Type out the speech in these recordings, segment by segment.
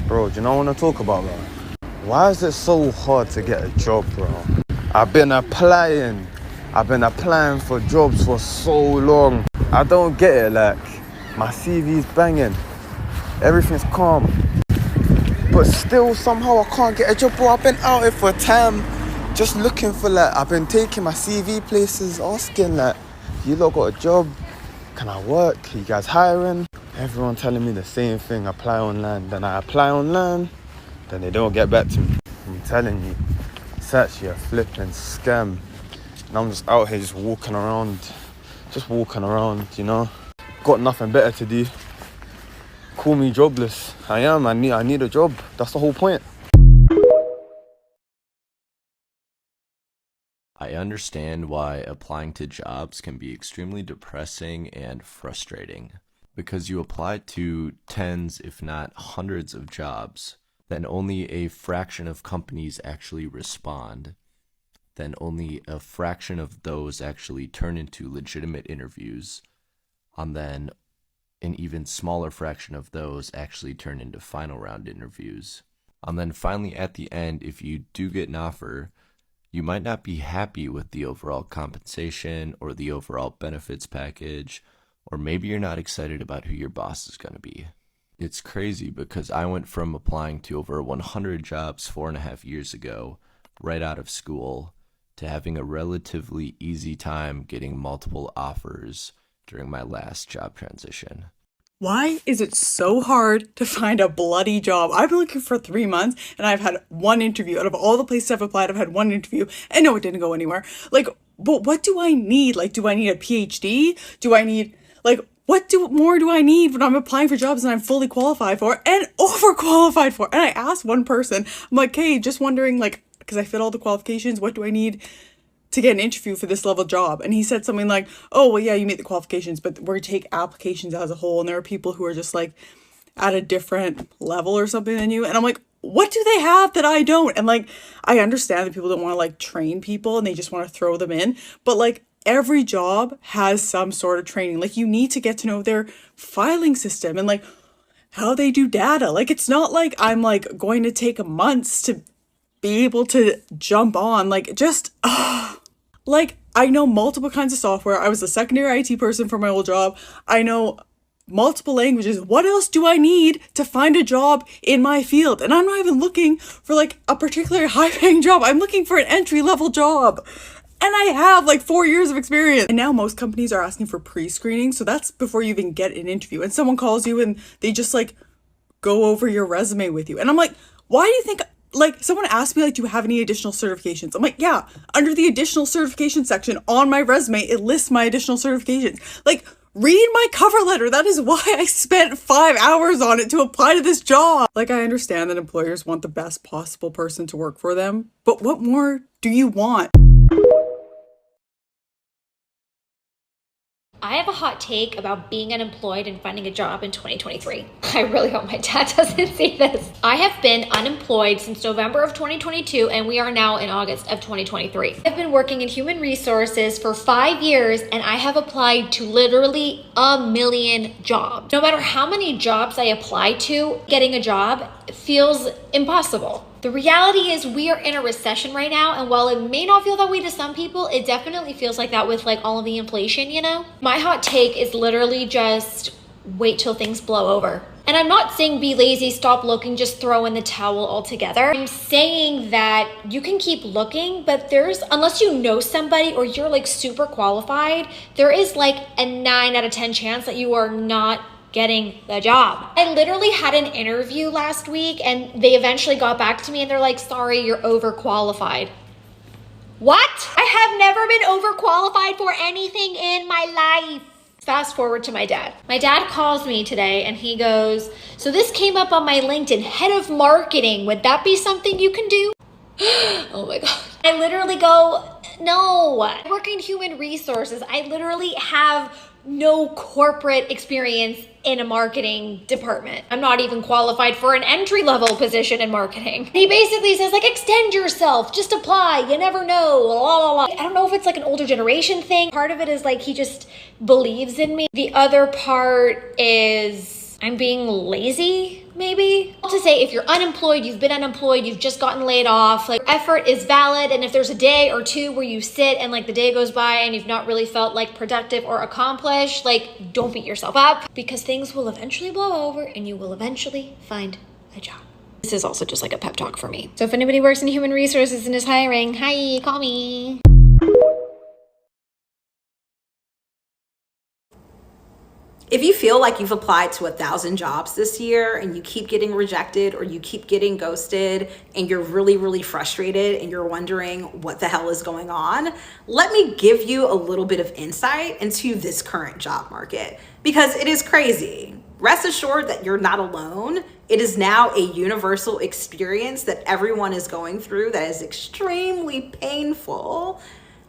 Bro, do you know what I want to talk about, bro? Why is it so hard to get a job, bro? I've been applying for jobs for so long. I don't get it, like, my CV's banging, everything's calm, but still somehow I can't get a job, bro. I've been out here for time, just looking for, like, I've been taking my CV places, asking, like, you lot got a job? Can I work? Are you guys hiring? Everyone telling me the same thing, apply online. Then I apply online, then they don't get back to me. I'm telling you, it's actually a flipping scam. And I'm just out here just walking around, you know. Got nothing better to do. Call me jobless. I need a job. That's the whole point. I understand why applying to jobs can be extremely depressing and frustrating, because you apply to tens, if not hundreds of jobs, then only a fraction of companies actually respond, then only a fraction of those actually turn into legitimate interviews, and then an even smaller fraction of those actually turn into final round interviews. And then finally at the end, if you do get an offer, you might not be happy with the overall compensation or the overall benefits package, or maybe you're not excited about who your boss is going to be. It's crazy because I went from applying to over 100 jobs 4.5 years ago, right out of school, to having a relatively easy time getting multiple offers during my last job transition. Why is it so hard to find a bloody job? I've been looking for 3 months and I've had one interview. Out of all the places I've applied, I've had one interview and no, it didn't go anywhere. Like, but what do I need? Like, do I need a PhD? Do I need, like, what more do I need when I'm applying for jobs and I'm fully qualified for and overqualified for? And I asked one person, I'm like, hey, just wondering, like, because I fit all the qualifications, what do I need to get an interview for this level job? And he said something like, oh, well, yeah, you meet the qualifications, but we're take applications as a whole. And there are people who are just like at a different level or something than you. And I'm like, what do they have that I don't? And like, I understand that people don't want to like train people and they just want to throw them in. But like every job has some sort of training. Like you need to get to know their filing system and like how they do data. Like, it's not like I'm like going to take months to be able to jump on, like, just, like, I know multiple kinds of software. I was a secondary IT person for my old job. I know multiple languages. What else do I need to find a job in my field? And I'm not even looking for, like, a particularly high-paying job. I'm looking for an entry-level job. And I have, like, 4 years of experience. And now most companies are asking for pre-screening, so that's before you even get an interview. And someone calls you and they just, like, go over your resume with you. And I'm like, why do you think... Like, someone asked me, like, do you have any additional certifications? I'm like, yeah, under the additional certification section on my resume, it lists my additional certifications. Like, read my cover letter. That is why I spent 5 hours on it to apply to this job. Like, I understand that employers want the best possible person to work for them, but what more do you want? I have a hot take about being unemployed and finding a job in 2023. I really hope my dad doesn't see this. I have been unemployed since November of 2022, and we are now in August of 2023. I've been working in human resources for 5 years, and I have applied to literally 1 million jobs. No matter how many jobs I apply to, getting a job feels impossible. The reality is we are in a recession right now, and while it may not feel that way to some people, it definitely feels like that with like all of the inflation, you know? My hot take is literally just wait till things blow over. And I'm not saying be lazy, stop looking, just throw in the towel altogether. I'm saying that you can keep looking, but unless you know somebody or you're like super qualified, there is like a 9 out of 10 chance that you are not getting the job. I literally had an interview last week and they eventually got back to me and they're like, sorry, you're overqualified. What? I have never been overqualified for anything in my life. Fast forward to my dad. My dad calls me today and he goes, so this came up on my LinkedIn, head of marketing. Would that be something you can do? Oh my God. I literally go, no. I work in human resources. I literally have no corporate experience in a marketing department. I'm not even qualified for an entry-level position in marketing. He basically says like, extend yourself, just apply, you never know, la la la. I don't know if it's like an older generation thing. Part of it is like, he just believes in me. The other part is I'm being lazy maybe. To say if you're unemployed, you've been unemployed, you've just gotten laid off, like effort is valid. And if there's a day or two where you sit and like the day goes by and you've not really felt like productive or accomplished, like don't beat yourself up, because things will eventually blow over and you will eventually find a job. This is also just like a pep talk for me. So if anybody works in human resources and is hiring, hi, call me. If you feel like you've applied to 1,000 jobs this year and you keep getting rejected or you keep getting ghosted and you're really, really frustrated and you're wondering what the hell is going on, let me give you a little bit of insight into this current job market, because it is crazy. Rest assured that you're not alone. It is now a universal experience that everyone is going through that is extremely painful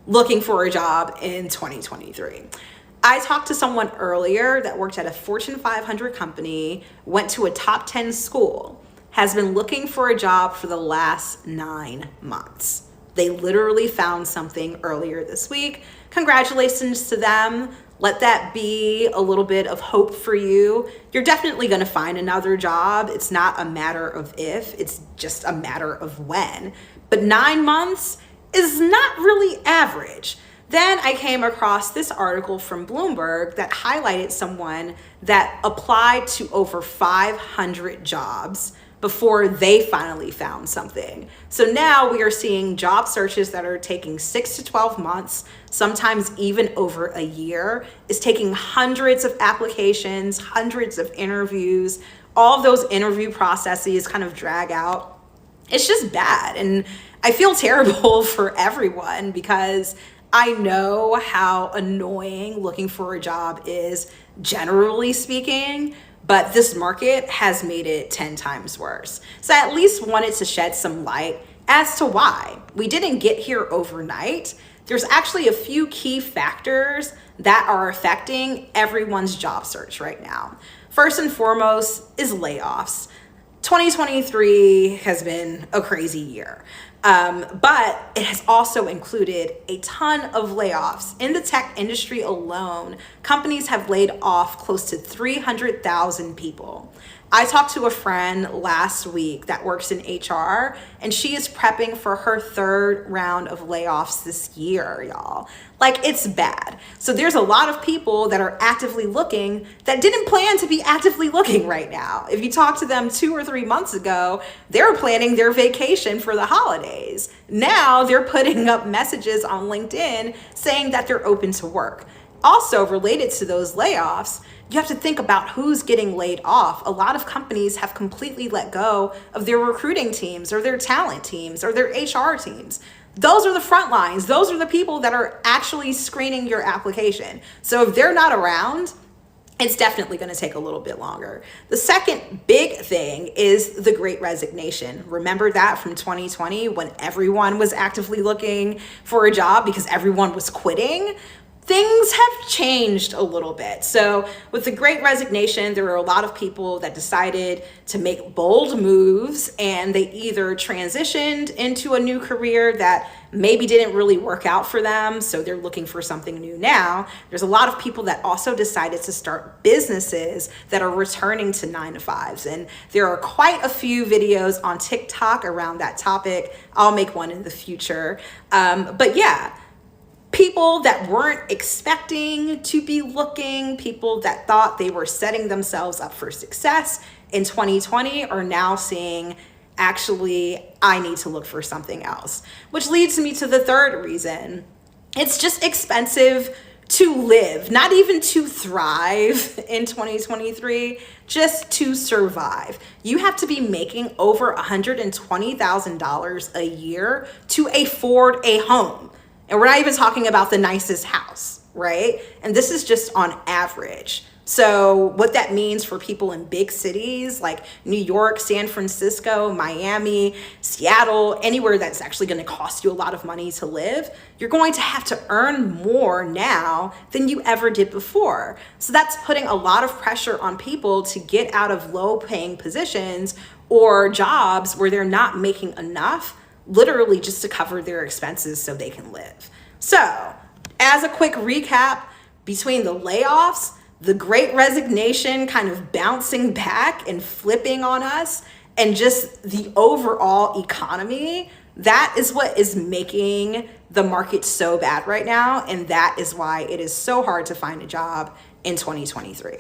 looking for a job in 2023. I talked to someone earlier that worked at a Fortune 500 company, went to a top 10 school, has been looking for a job for the last 9 months. They literally found something earlier this week. Congratulations to them. Let that be a little bit of hope for you. You're definitely going to find another job. It's not a matter of if, it's just a matter of when. But 9 months is not really average. Then I came across this article from Bloomberg that highlighted someone that applied to over 500 jobs before they finally found something. So now we are seeing job searches that are taking 6 to 12 months, sometimes even over a year. It's taking hundreds of applications, hundreds of interviews. All of those interview processes kind of drag out. It's just bad. And I feel terrible for everyone, because I know how annoying looking for a job is, generally speaking, but this market has made it 10 times worse. So I at least wanted to shed some light as to why. We didn't get here overnight. There's actually a few key factors that are affecting everyone's job search right now. First and foremost is layoffs. 2023 has been a crazy year. But it has also included a ton of layoffs. In the tech industry alone, companies have laid off close to 300,000 people. I talked to a friend last week that works in HR, and she is prepping for her 3rd round of layoffs this year, y'all. Like, it's bad. So there's a lot of people that are actively looking that didn't plan to be actively looking right now. If you talk to them 2 or 3 months ago, they were planning their vacation for the holidays. Now they're putting up messages on LinkedIn saying that they're open to work. Also related to those layoffs, you have to think about who's getting laid off. A lot of companies have completely let go of their recruiting teams or their talent teams or their HR teams. Those are the front lines. Those are the people that are actually screening your application. So if they're not around, it's definitely going to take a little bit longer. The second big thing is the Great Resignation. Remember that from 2020 when everyone was actively looking for a job because everyone was quitting? Things have changed a little bit. So with the Great Resignation, there were a lot of people that decided to make bold moves, and they either transitioned into a new career that maybe didn't really work out for them, so they're looking for something new now. There's a lot of people that also decided to start businesses that are returning to 9-to-5s, and there are quite a few videos on TikTok around that topic. I'll make one in the future. But yeah, people that weren't expecting to be looking, people that thought they were setting themselves up for success in 2020 are now seeing, actually, I need to look for something else. Which leads me to the third reason. It's just expensive to live, not even to thrive in 2023, just to survive. You have to be making over $120,000 a year to afford a home. And we're not even talking about the nicest house, right? And this is just on average. So what that means for people in big cities like New York, San Francisco, Miami, Seattle, anywhere that's actually going to cost you a lot of money to live, you're going to have to earn more now than you ever did before. So that's putting a lot of pressure on people to get out of low-paying positions or jobs where they're not making enough, literally just to cover their expenses so they can live. So, as a quick recap, between the layoffs, the great resignation kind of bouncing back and flipping on us, and just the overall economy, that is what is making the market so bad right now. And that is why it is so hard to find a job in 2023.